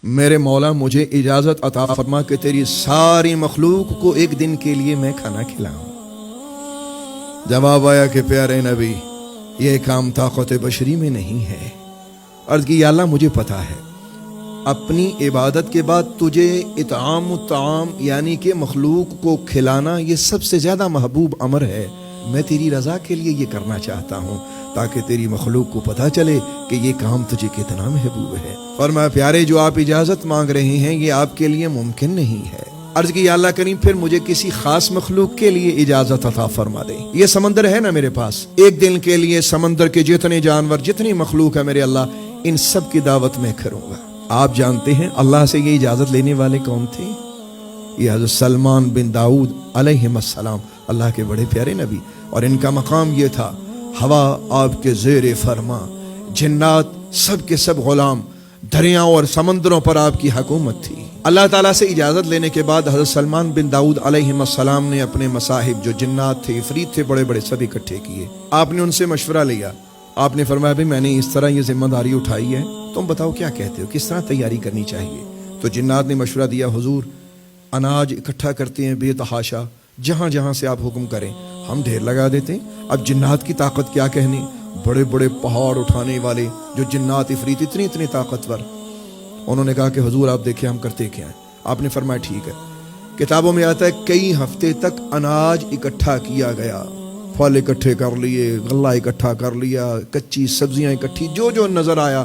میرے مولا مجھے اجازت عطا فرما کہ تیری ساری مخلوق کو ایک دن کے لیے میں کھانا کھلاؤں۔ جواب آیا کہ پیارے نبی یہ کام طاقت بشری میں نہیں ہے۔ عرض کی یا اللہ مجھے پتا ہے اپنی عبادت کے بعد تجھے اطعام الطعام یعنی کہ مخلوق کو کھلانا یہ سب سے زیادہ محبوب امر ہے، میں تیری رضا کے لیے یہ کرنا چاہتا ہوں تاکہ تیری مخلوق کو پتہ چلے کہ یہ کام تجھے کتنا محبوب ہے۔ فرمایا پیارے جو آپ اجازت مانگ رہے ہیں یہ آپ کے لیے ممکن نہیں ہے۔ عرض کی یا اللہ کریم پھر مجھے کسی خاص مخلوق کے لیے اجازت عطا فرما دے۔ یہ سمندر ہے نا میرے پاس، ایک دن کے لیے سمندر کے جتنے جانور جتنی مخلوق ہے میرے اللہ ان سب کی دعوت میں کروں گا۔ آپ جانتے ہیں اللہ سے یہ اجازت لینے والے کون تھے؟ یہ حضرت سلمان بن داؤد علیہ السلام، اللہ کے بڑے پیارے نبی، اور ان کا مقام یہ تھا ہوا آپ کے زیر فرما، جنات سب کے سب غلام، دریاؤں اور سمندروں پر آپ کی حکومت تھی۔ اللہ تعالیٰ سے اجازت لینے کے بعد حضرت سلمان بن داؤد علیہ السلام نے اپنے مصاحب جو جنات تھے عفریت تھے بڑے بڑے سب اکٹھے کیے۔ آپ نے ان سے مشورہ لیا، آپ نے فرمایا بھی میں نے اس طرح یہ ذمہ داری اٹھائی ہے، تم بتاؤ کیا کہتے ہو، کس طرح تیاری کرنی چاہیے؟ تو جنات نے مشورہ دیا حضور اناج اکٹھا کرتے ہیں بے تحاشا، جہاں جہاں سے آپ حکم کریں ہم ڈھیر لگا دیتے ہیں۔ اب جنات کی طاقت کیا کہنے، بڑے بڑے پہاڑ اٹھانے والے جو جنات عفریت اتنی طاقتور، انہوں نے کہا کہ حضور آپ دیکھیں ہم کرتے کیا ہیں۔ آپ نے فرمایا ٹھیک ہے۔ کتابوں میں آتا ہے کئی ہفتے تک اناج اکٹھا کیا گیا، پھل اکٹھے کر لیے، غلہ اکٹھا کر لیا، کچی سبزیاں اکٹھی، جو جو نظر آیا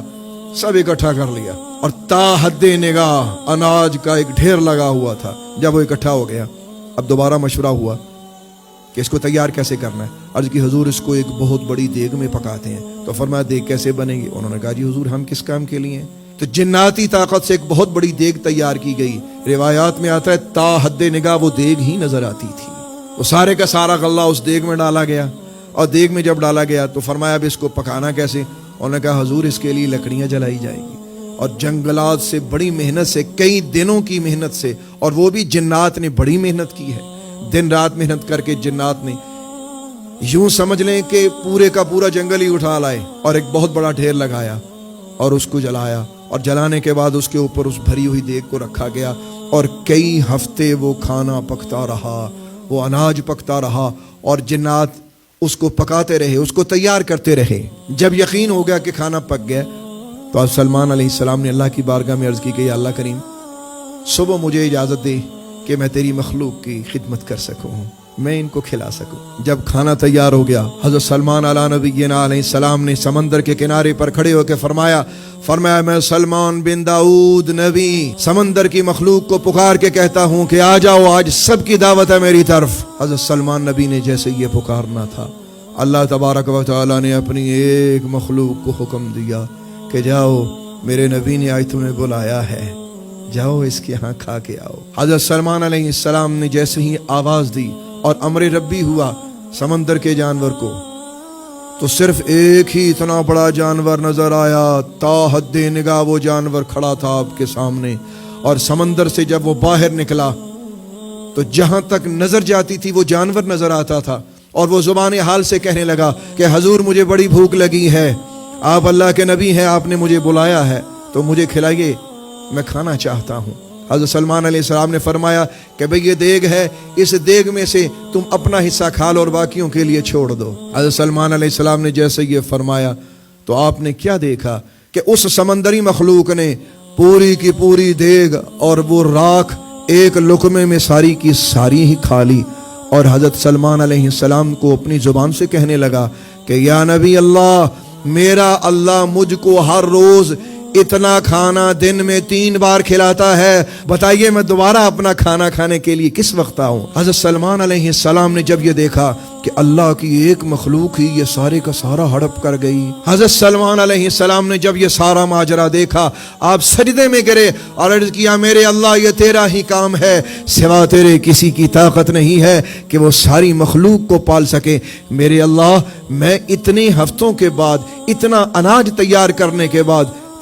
سب اکٹھا کر لیا، اور تا حد نگاہ اناج کا ایک ڈھیر لگا ہوا تھا۔ جب وہ اکٹھا ہو گیا اب دوبارہ مشورہ ہوا کہ اس کو تیار کیسے کرنا ہے۔ عرض کی حضور اس کو ایک بہت بڑی دیگ میں پکاتے ہیں۔ تو فرمایا دیگ کیسے بنے گی؟ انہوں نے کہا جی حضور ہم کس کام کے لیے ہیں؟ تو جناتی طاقت سے ایک بہت بڑی دیگ تیار کی گئی۔ روایات میں آتا ہے تا حد نگاہ وہ دیگ ہی نظر آتی تھی۔ وہ سارے کا سارا غلہ اس دیگ میں ڈالا گیا، اور دیگ میں جب ڈالا گیا تو فرمایا اب اس کو پکانا کیسے؟ انہوں نے کہا حضور اس کے لیے لکڑیاں جلائی جائیں گی، اور جنگلات سے بڑی محنت سے، کئی دنوں کی محنت سے، اور وہ بھی جنات نے بڑی محنت کی ہے، دن رات محنت کر کے جنات نے یوں سمجھ لیں کہ پورے کا پورا جنگل ہی اٹھا لائے، اور ایک بہت بڑا ڈھیر لگایا اور اس کو جلایا، اور جلانے کے بعد اس کے اوپر اس بھری ہوئی دیگ کو رکھا گیا، اور کئی ہفتے وہ کھانا پکتا رہا، وہ اناج پکتا رہا، اور جنات اس کو پکاتے رہے، اس کو تیار کرتے رہے۔ جب یقین ہو گیا کہ کھانا پک گیا تو سلمان علیہ السلام نے اللہ کی بارگاہ میں عرض کی کہ یا اللہ کریم صبح مجھے اجازت دے کہ میں تیری مخلوق کی خدمت کر سکوں، میں ان کو کھلا سکوں۔ جب کھانا تیار ہو گیا حضرت سلمان علیہ نبینا علیہ السلام نے سمندر کے کنارے پر کھڑے ہو کے فرمایا میں سلمان بن داؤد نبی سمندر کی مخلوق کو پکار کے کہتا ہوں کہ آ جاؤ، آج سب کی دعوت ہے میری طرف۔ حضرت سلمان نبی نے جیسے یہ پکارنا تھا اللہ تبارک و تعالیٰ نے اپنی ایک مخلوق کو حکم دیا کہ جاؤ میرے نبی نے آج تمہیں بلایا ہے، جاؤ اس کے ہاں کھا کے آؤ۔ حضرت سلمان علیہ السلام نے جیسے ہی آواز دی اور امر ربی ہوا سمندر کے جانور کو، تو صرف ایک ہی اتنا بڑا جانور نظر آیا، تا حد نگاہ وہ جانور کھڑا تھا آپ کے سامنے، اور سمندر سے جب وہ باہر نکلا تو جہاں تک نظر جاتی تھی وہ جانور نظر آتا تھا، اور وہ زبان حال سے کہنے لگا کہ حضور مجھے بڑی بھوک لگی ہے، آپ اللہ کے نبی ہیں، آپ نے مجھے بلایا ہے تو مجھے کھلائیے، میں کھانا چاہتا ہوں۔ حضرت سلمان علیہ السلام نے فرمایا کہ بھئی یہ دیگ ہے، اس دیگ میں سے تم اپنا حصہ کھا لو اور باقیوں کے لیے چھوڑ دو۔ حضرت سلمان علیہ السلام نے جیسے یہ فرمایا تو آپ نے کیا دیکھا کہ اس سمندری مخلوق نے پوری کی پوری دیگ اور وہ راکھ ایک لقمے میں ساری کی ساری ہی کھا لی، اور حضرت سلمان علیہ السلام کو اپنی زبان سے کہنے لگا کہ یا نبی اللہ، میرا اللہ مجھ کو ہر روز اتنا کھانا دن میں 3 بار کھلاتا ہے، بتائیے میں دوبارہ اپنا کھانا کھانے کے لیے کس وقت آؤں؟ حضرت سلمان علیہ السلام نے جب یہ دیکھا کہ اللہ کی ایک مخلوق ہی یہ سارے کا سارا ہڑپ کر گئی، حضرت سلمان علیہ السلام نے جب یہ سارا ماجرا دیکھا آپ سجدے میں گرے اور عرض کیا میرے اللہ یہ تیرا ہی کام ہے، سوا تیرے کسی کی طاقت نہیں ہے کہ وہ ساری مخلوق کو پال سکے۔ میرے اللہ میں اتنے ہفتوں کے بعد اتنا اناج تیار کرنے کے بعد